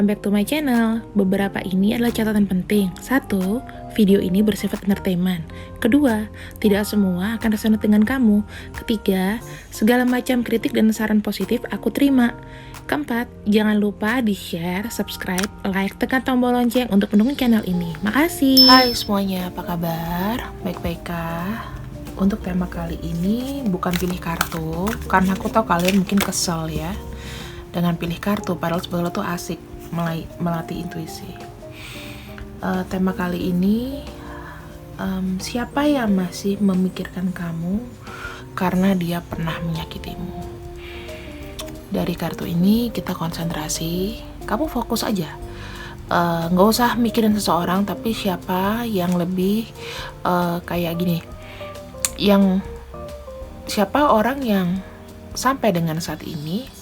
welcome back to my channel. Beberapa ini adalah catatan penting. 1. Video ini bersifat entertainment. 2. Tidak semua akan resonate dengan kamu. 3. Segala macam kritik dan saran positif aku terima. 4. Jangan lupa di-share, subscribe, like, tekan tombol lonceng untuk mendukung channel ini. Makasih. Hai semuanya, apa kabar? Baik-baik kah? Untuk tema kali ini bukan pilih kartu, karena aku tahu kalian mungkin kesel ya dengan pilih kartu, padahal sebetulnya tuh asik melatih intuisi. Tema kali ini, siapa yang masih memikirkan kamu karena dia pernah menyakitimu? Dari kartu ini kita konsentrasi, kamu fokus aja. Nggak usah mikirin seseorang, tapi siapa yang lebih kayak gini, siapa orang yang sampai dengan saat ini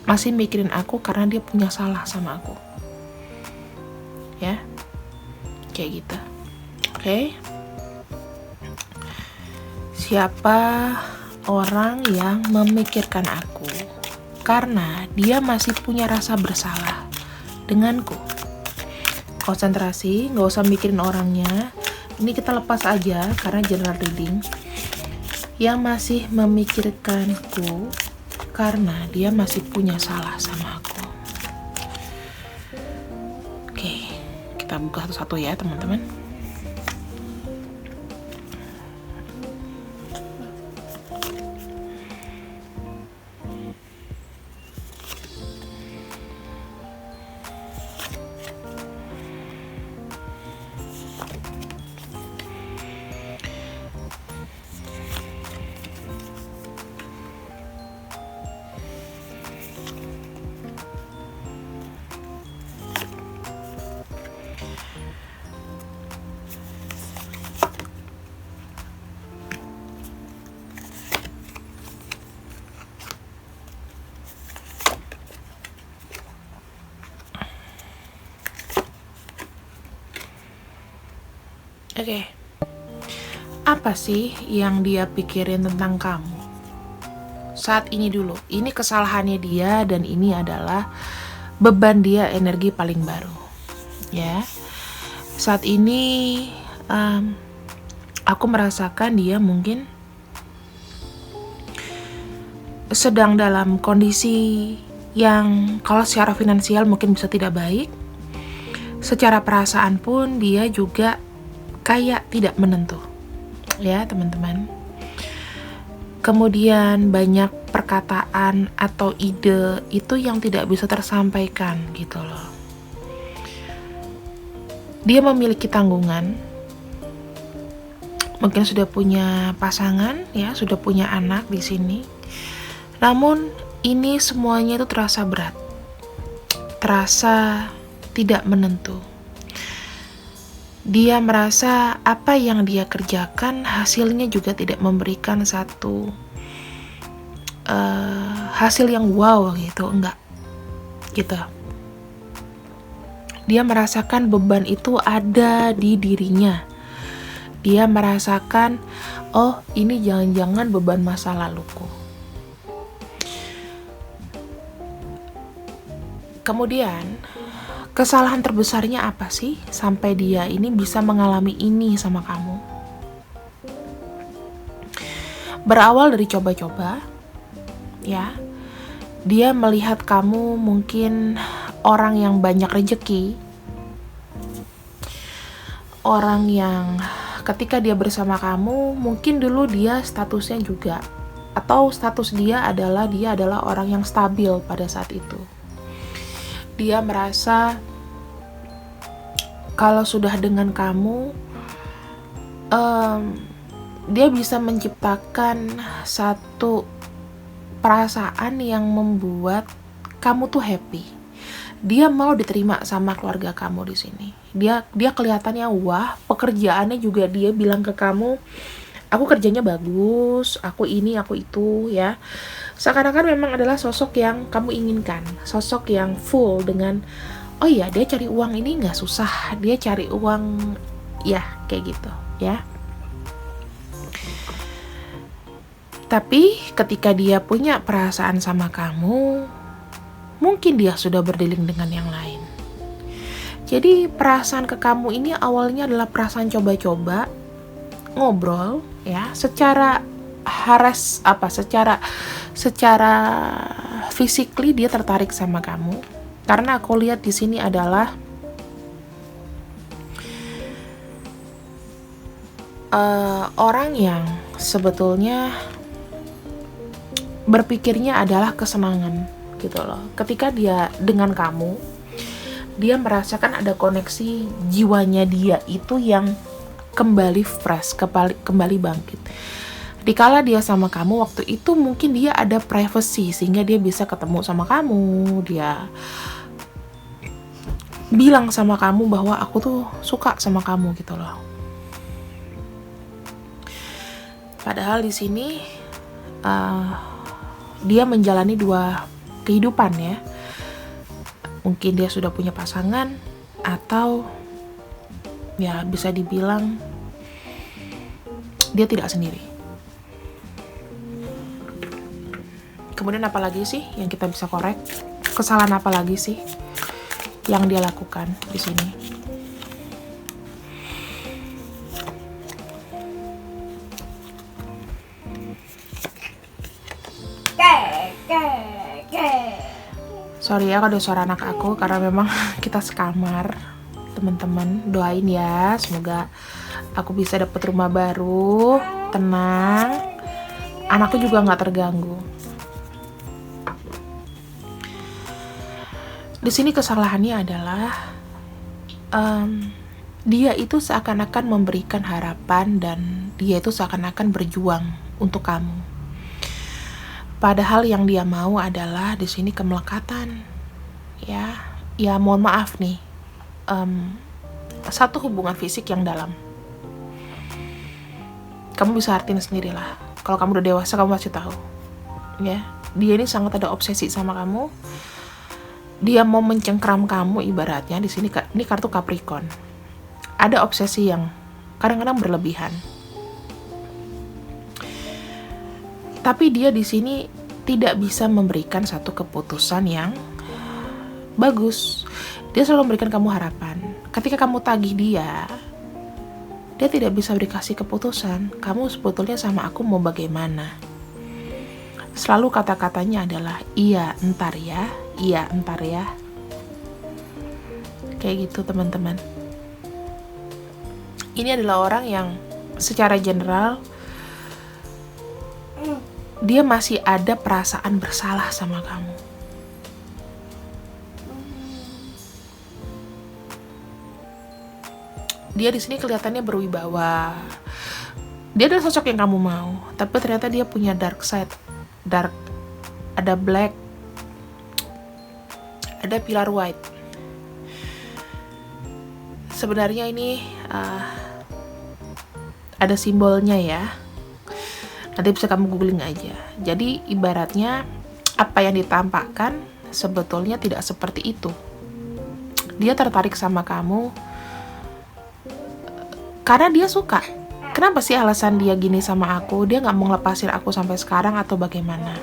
masih mikirin aku karena dia punya salah sama aku, ya, kayak gitu. Oke. Siapa orang yang memikirkan aku karena dia masih punya rasa bersalah denganku? Konsentrasi, nggak usah mikirin orangnya. Ini kita lepas aja karena general reading. Yang masih memikirkanku karena dia masih punya salah sama aku. Oke, kita buka satu-satu ya teman-teman. Oke. Apa sih yang dia pikirin tentang kamu? Saat ini dulu. Ini kesalahannya dia dan ini adalah beban dia, energi paling baru. Ya. Saat ini aku merasakan dia mungkin sedang dalam kondisi yang kalau secara finansial mungkin bisa tidak baik. Secara perasaan pun dia juga kayak tidak menentu, ya teman-teman. Kemudian banyak perkataan atau ide itu yang tidak bisa tersampaikan gitu loh. Dia memiliki tanggungan, mungkin sudah punya pasangan, ya, sudah punya anak di sini. Namun ini semuanya itu terasa berat, terasa tidak menentu. Dia merasa apa yang dia kerjakan hasilnya juga tidak memberikan satu hasil yang wow gitu, enggak gitu. Dia merasakan beban itu ada di dirinya. Dia merasakan, oh ini jangan-jangan beban masa laluku. Kemudian kesalahan terbesarnya apa sih sampai dia ini bisa mengalami ini sama kamu? Berawal dari coba-coba, ya. Dia melihat kamu mungkin orang yang banyak rejeki, orang yang ketika dia bersama kamu mungkin dulu dia statusnya juga, atau status dia adalah orang yang stabil pada saat itu. Dia merasa kalau sudah dengan kamu, dia bisa menciptakan satu perasaan yang membuat kamu tuh happy. Dia mau diterima sama keluarga kamu di sini. Dia kelihatannya wah, pekerjaannya juga dia bilang ke kamu, aku kerjanya bagus, aku ini, aku itu, ya. Seakan-akan memang adalah sosok yang kamu inginkan, sosok yang full dengan, oh iya dia cari uang ini nggak susah, dia cari uang, ya kayak gitu, ya. Tapi ketika dia punya perasaan sama kamu, mungkin dia sudah berdealing dengan yang lain. Jadi perasaan ke kamu ini awalnya adalah perasaan coba-coba, ngobrol ya, secara secara physically dia tertarik sama kamu. Karena aku lihat di sini adalah orang yang sebetulnya berpikirnya adalah kesenangan gitu loh. Ketika dia dengan kamu, dia merasakan ada koneksi jiwanya dia itu yang kembali fresh, kembali bangkit. Dikala dia sama kamu waktu itu mungkin dia ada privacy sehingga dia bisa ketemu sama kamu, dia bilang sama kamu bahwa aku tuh suka sama kamu gitu loh. Padahal di sini dia menjalani dua kehidupan ya. Mungkin dia sudah punya pasangan atau ya bisa dibilang dia tidak sendiri. Kemudian apa lagi sih yang kita bisa korek? Kesalahan apa lagi sih yang dia lakukan di sini? Sorry ya kalau ada suara anak aku, karena memang kita sekamar. Teman-teman doain ya, semoga aku bisa dapat rumah baru, tenang, anakku juga nggak terganggu. Di sini kesalahannya adalah dia itu seakan-akan memberikan harapan dan dia itu seakan-akan berjuang untuk kamu. Padahal yang dia mau adalah di sini kemelekatan, ya mohon maaf nih, satu hubungan fisik yang dalam. Kamu bisa artiin sendirilah. Kalau kamu udah dewasa kamu pasti tahu, ya dia ini sangat ada obsesi sama kamu. Dia mau mencengkram kamu ibaratnya. Di sini ini kartu Capricorn. Ada obsesi yang kadang-kadang berlebihan. Tapi dia di sini tidak bisa memberikan satu keputusan yang bagus. Dia selalu memberikan kamu harapan. Ketika kamu tagih dia tidak bisa dikasih keputusan. Kamu sebetulnya sama aku mau bagaimana? Selalu kata-katanya adalah iya, entar ya. Iya, entar ya. Kayak gitu teman-teman. Ini adalah orang yang secara general dia masih ada perasaan bersalah sama kamu. Dia di sini kelihatannya berwibawa. Dia adalah sosok yang kamu mau, tapi ternyata dia punya dark side. Ada black, ada pilar white. Sebenarnya ini ada simbolnya ya. Nanti bisa kamu googling aja. Jadi ibaratnya apa yang ditampakkan sebetulnya tidak seperti itu. Dia tertarik sama kamu karena dia suka. Kenapa sih alasan dia gini sama aku? Dia gak mau ngelepasin aku sampai sekarang atau bagaimana?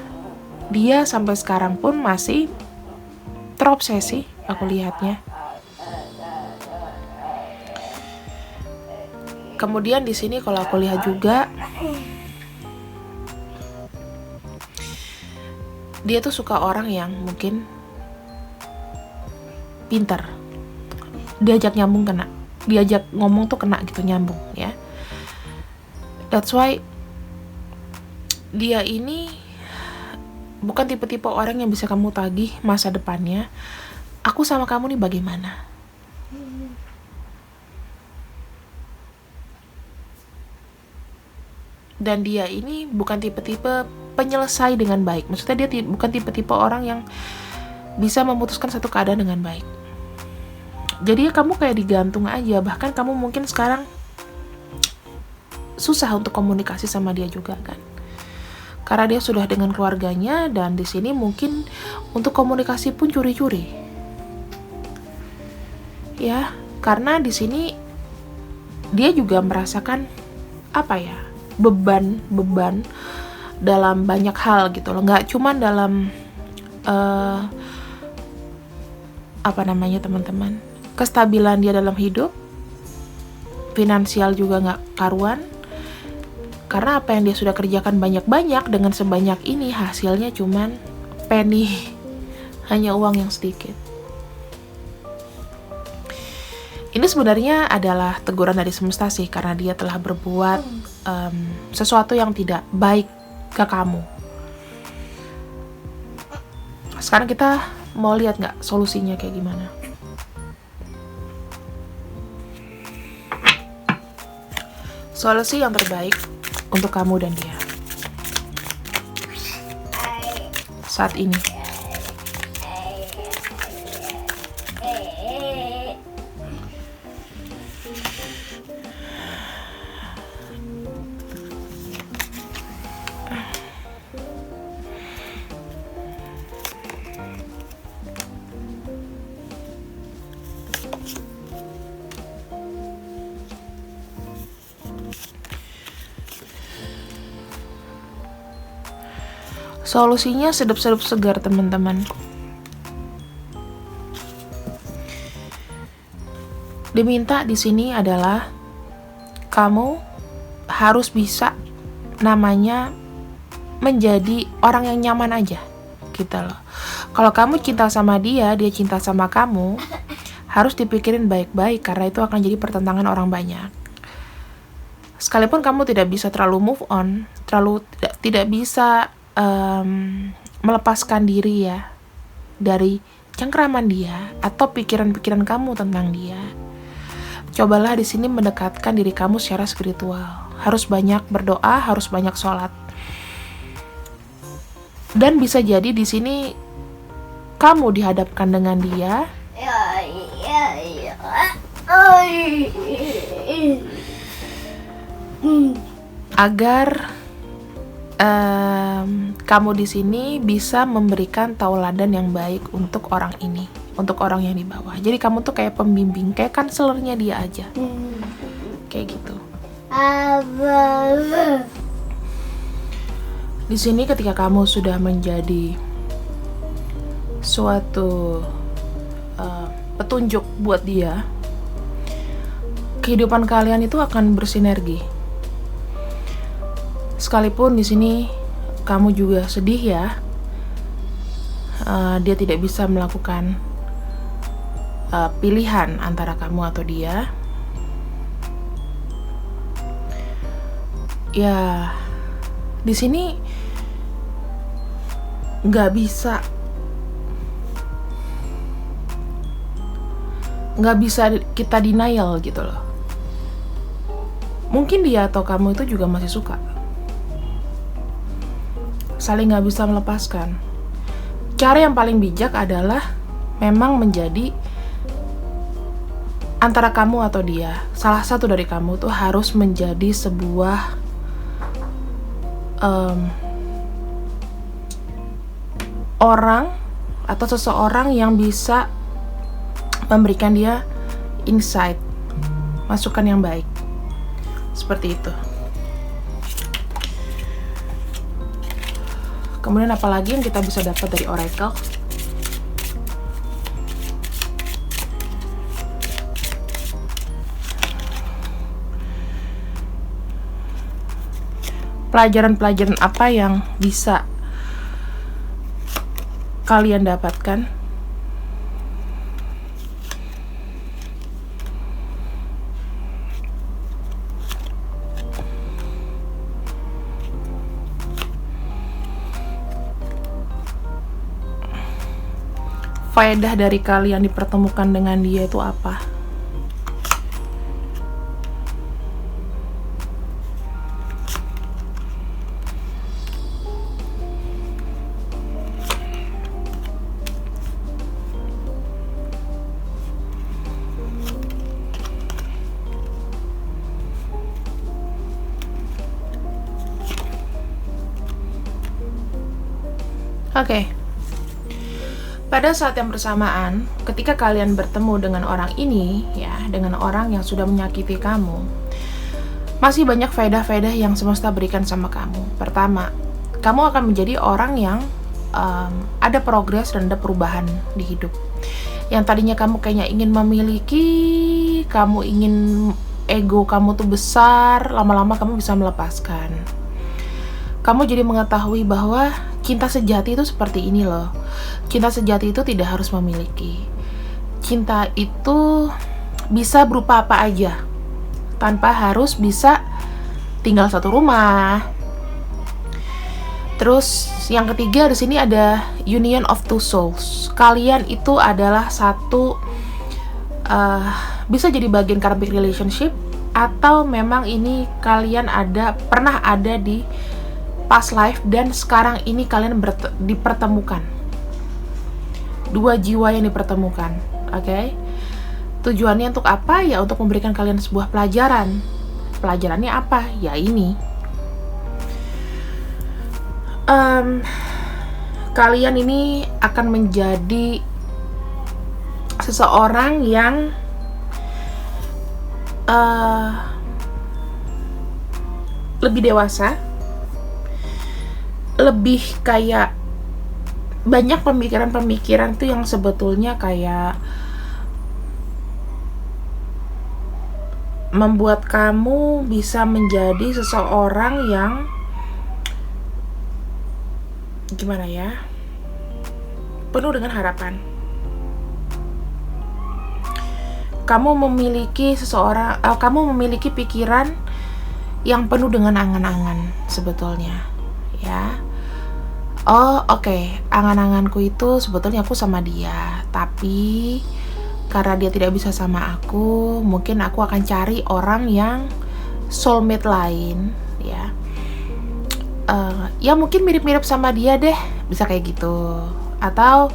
Dia sampai sekarang pun masih terobsesi, aku lihatnya. Kemudian di sini kalau aku lihat juga, dia tuh suka orang yang mungkin pintar. Diajak nyambung kena. Diajak ngomong tuh kena gitu, nyambung ya. That's why dia ini bukan tipe-tipe orang yang bisa kamu tagih masa depannya. Aku sama kamu nih bagaimana? Dan dia ini bukan tipe-tipe penyelesai dengan baik. Maksudnya dia bukan tipe-tipe orang yang bisa memutuskan satu keadaan dengan baik. Jadi kamu kayak digantung aja. Bahkan kamu mungkin sekarang susah untuk komunikasi sama dia juga kan. Karena dia sudah dengan keluarganya dan di sini mungkin untuk komunikasi pun curi-curi. Ya, karena di sini dia juga merasakan beban dalam banyak hal gitu loh. Nggak cuman dalam teman-teman, kestabilan dia dalam hidup, finansial juga nggak karuan, karena apa yang dia sudah kerjakan banyak-banyak, dengan sebanyak ini hasilnya cuman penny, hanya uang yang sedikit. Ini sebenarnya adalah teguran dari semesta sih, karena dia telah berbuat sesuatu yang tidak baik ke kamu. Sekarang kita mau lihat nggak solusinya kayak gimana. Solusi yang terbaik untuk kamu dan dia saat ini. Solusinya sedup-sedup segar, teman-teman. Diminta di sini adalah kamu harus bisa namanya menjadi orang yang nyaman aja, gitu loh. Kalau kamu cinta sama dia, dia cinta sama kamu, harus dipikirin baik-baik karena itu akan jadi pertentangan orang banyak. Sekalipun kamu tidak bisa terlalu move on, tidak bisa melepaskan diri ya dari cengkraman dia atau pikiran-pikiran kamu tentang dia. Cobalah di sini mendekatkan diri kamu secara spiritual. Harus banyak berdoa, harus banyak sholat. Dan bisa jadi di sini kamu dihadapkan dengan dia. Agar kamu di sini bisa memberikan tauladan yang baik untuk orang ini, untuk orang yang di bawah. Jadi kamu tuh kayak pembimbing, kayak kanselernya dia aja, kayak gitu. Di sini ketika kamu sudah menjadi suatu petunjuk buat dia, kehidupan kalian itu akan bersinergi. Sekalipun di sini kamu juga sedih ya, dia tidak bisa melakukan pilihan antara kamu atau dia. Ya, di sini nggak bisa kita denial gitu loh. Mungkin dia atau kamu itu juga masih suka, saling nggak bisa melepaskan. Cara yang paling bijak adalah memang menjadi antara kamu atau dia. Salah satu dari kamu tuh harus menjadi sebuah orang atau seseorang yang bisa memberikan dia insight, masukan yang baik. Seperti itu. Kemudian apalagi yang kita bisa dapat dari Oracle? Pelajaran-pelajaran apa yang bisa kalian dapatkan? Faedah dari kalian dipertemukan dengan dia itu apa? Oke. Pada saat yang bersamaan, ketika kalian bertemu dengan orang ini, ya, dengan orang yang sudah menyakiti kamu, masih banyak faedah-faedah yang semesta berikan sama kamu. Pertama, kamu akan menjadi orang yang ada progres dan ada perubahan di hidup. Yang tadinya kamu kayaknya ingin memiliki, kamu ingin ego kamu tuh besar, lama-lama kamu bisa melepaskan. Kamu jadi mengetahui bahwa cinta sejati itu seperti ini loh. Cinta sejati itu tidak harus memiliki. Cinta itu bisa berupa apa aja, tanpa harus bisa tinggal satu rumah. Terus yang ketiga di sini ada union of two souls. Kalian itu adalah satu, bisa jadi bagian karmic relationship, atau memang ini kalian pernah ada di past life dan sekarang ini kalian dipertemukan. Dua jiwa yang dipertemukan, oke? Tujuannya untuk apa? Ya untuk memberikan kalian sebuah pelajaran. Pelajarannya apa? Ya ini. Kalian ini akan menjadi seseorang yang lebih dewasa, lebih kayak banyak pemikiran-pemikiran tuh yang sebetulnya kayak membuat kamu bisa menjadi seseorang yang gimana ya, penuh dengan harapan. Kamu memiliki kamu memiliki pikiran yang penuh dengan angan-angan sebetulnya, ya. Oh, oke. Angan-anganku itu sebetulnya aku sama dia, tapi karena dia tidak bisa sama aku, mungkin aku akan cari orang yang soulmate lain, ya. Ya mungkin mirip-mirip sama dia deh, bisa kayak gitu. Atau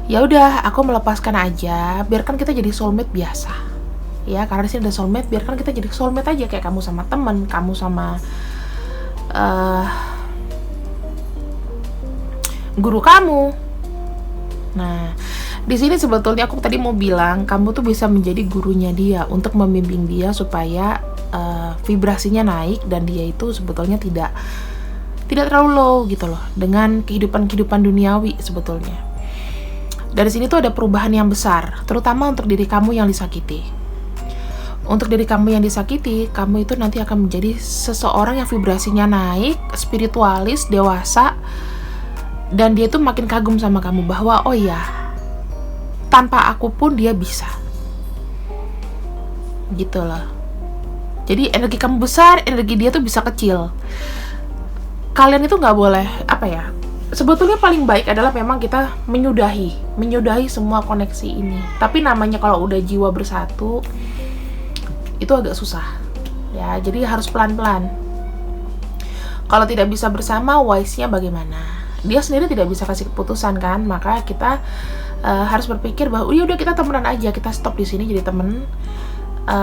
ya udah, aku melepaskan aja, biarkan kita jadi soulmate biasa. Ya, karena di sini ada soulmate, biarkan kita jadi soulmate aja, kayak kamu sama temen, kamu sama guru kamu. Nah, di sini sebetulnya aku tadi mau bilang, kamu tuh bisa menjadi gurunya dia untuk membimbing dia supaya vibrasinya naik dan dia itu sebetulnya tidak terlalu low gitu loh dengan kehidupan duniawi sebetulnya. Dari sini tuh ada perubahan yang besar, terutama untuk diri kamu yang disakiti. Untuk diri kamu yang disakiti, kamu itu nanti akan menjadi seseorang yang vibrasinya naik, spiritualis, dewasa, dan dia tuh makin kagum sama kamu bahwa oh ya, tanpa aku pun dia bisa. Gitu loh. Jadi energi kamu besar, energi dia tuh bisa kecil. Kalian itu nggak boleh, apa ya, sebetulnya paling baik adalah memang kita menyudahi semua koneksi ini. Tapi namanya kalau udah jiwa bersatu, itu agak susah, ya. Jadi harus pelan-pelan. Kalau tidak bisa bersama, wise-nya bagaimana? Dia sendiri tidak bisa kasih keputusan kan, maka kita harus berpikir bahwa udah kita temenan aja, kita stop di sini jadi temen,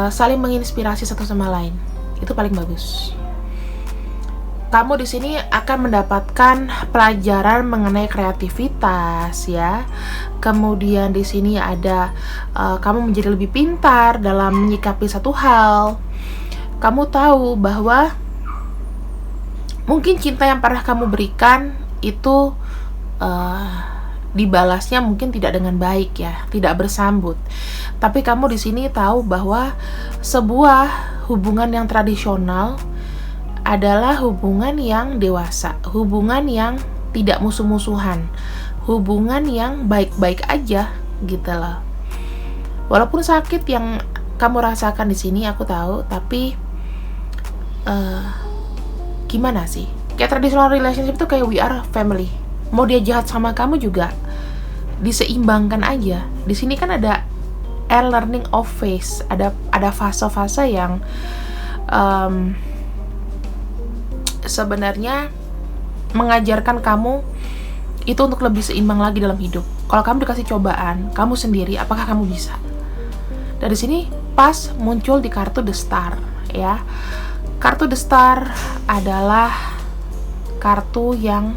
saling menginspirasi satu sama lain. Itu paling bagus. Kamu di sini akan mendapatkan pelajaran mengenai kreativitas, ya. Kemudian di sini ada kamu menjadi lebih pintar dalam menyikapi satu hal. Kamu tahu bahwa mungkin cinta yang pernah kamu berikan itu dibalasnya mungkin tidak dengan baik, ya, tidak bersambut. Tapi kamu di sini tahu bahwa sebuah hubungan yang tradisional adalah hubungan yang dewasa, hubungan yang tidak musuh-musuhan, hubungan yang baik-baik aja gitu loh. Walaupun sakit yang kamu rasakan di sini aku tahu, tapi gimana sih? Kayak traditional relationship itu kayak we are family. Mau dia jahat sama kamu juga diseimbangkan aja. Di sini kan ada learning of phase, ada fase-fase yang sebenarnya mengajarkan kamu itu untuk lebih seimbang lagi dalam hidup. Kalau kamu dikasih cobaan, kamu sendiri, apakah kamu bisa? Dari sini pas muncul di kartu The Star, ya. Kartu The Star adalah kartu yang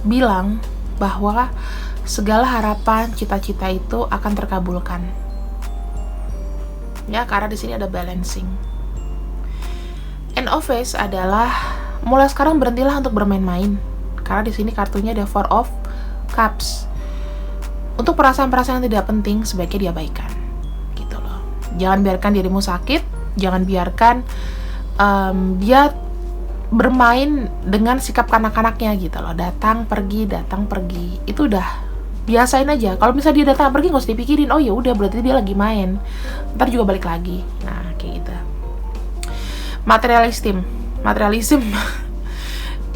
bilang bahwa segala harapan, cita-cita itu akan terkabulkan. Ya, karena di sini ada balancing. End of phase adalah mulai sekarang berhentilah untuk bermain-main. Karena di sini kartunya ada Four of Cups. Untuk perasaan-perasaan yang tidak penting sebaiknya diabaikan gitu loh. Jangan biarkan dirimu sakit, jangan biarkan dia bermain dengan sikap kanak-kanaknya gitu loh. Datang pergi, itu udah biasain aja. Kalau misalnya dia datang pergi, nggak usah dipikirin. Oh ya udah, berarti dia lagi main, ntar juga balik lagi. Nah kayak gitu. Materialism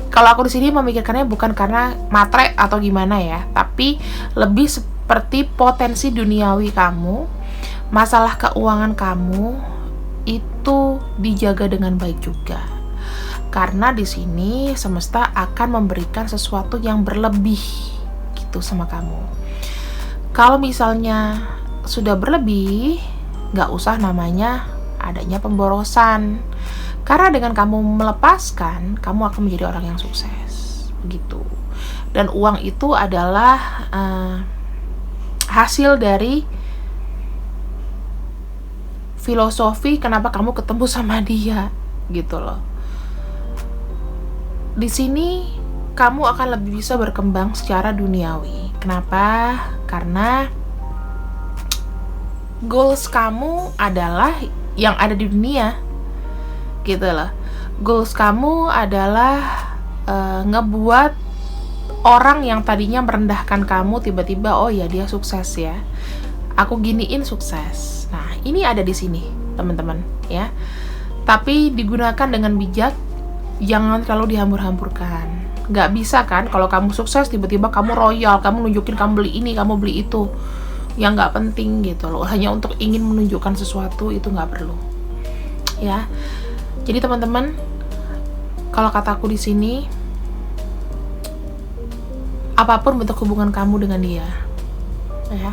kalau aku di sini memikirkannya bukan karena matre atau gimana ya, tapi lebih seperti potensi duniawi kamu, masalah keuangan kamu itu dijaga dengan baik juga. Karena di sini semesta akan memberikan sesuatu yang berlebih gitu sama kamu. Kalau misalnya sudah berlebih, nggak usah namanya adanya pemborosan. Karena dengan kamu melepaskan, kamu akan menjadi orang yang sukses, begitu. Dan uang itu adalah hasil dari filosofi kenapa kamu ketemu sama dia, gitu loh. Di sini kamu akan lebih bisa berkembang secara duniawi. Kenapa? Karena goals kamu adalah yang ada di dunia. Gitu loh. Goals kamu adalah ngebuat orang yang tadinya merendahkan kamu tiba-tiba, oh ya dia sukses ya, aku giniin sukses. Nah ini ada di sini teman-teman ya. Tapi digunakan dengan bijak, jangan terlalu dihambur-hamburkan. Nggak bisa kan kalau kamu sukses tiba-tiba kamu royal, kamu nunjukin kamu beli ini, kamu beli itu, yang nggak penting gitu loh. Hanya untuk ingin menunjukkan sesuatu itu nggak perlu ya. Jadi teman-teman, kalau kataku di sini, apapun bentuk hubungan kamu dengan dia, ya,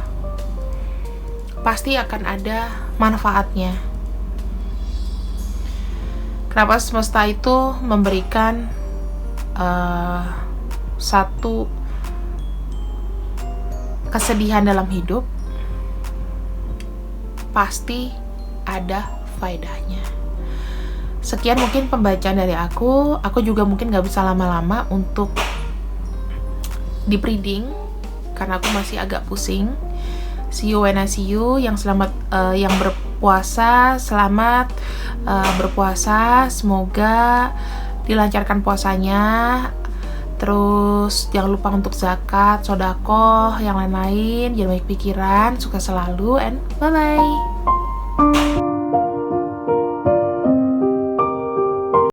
pasti akan ada manfaatnya. Kenapa semesta itu memberikan satu kesedihan dalam hidup, pasti ada faedahnya. Sekian mungkin pembacaan dari aku juga mungkin gak bisa lama-lama untuk deep reading karena aku masih agak pusing. See you when I see you. Yang selamat, yang berpuasa, selamat berpuasa, semoga dilancarkan puasanya. Terus jangan lupa untuk zakat, sedekah, yang lain-lain. Jangan banyak pikiran, sukses selalu, and bye-bye.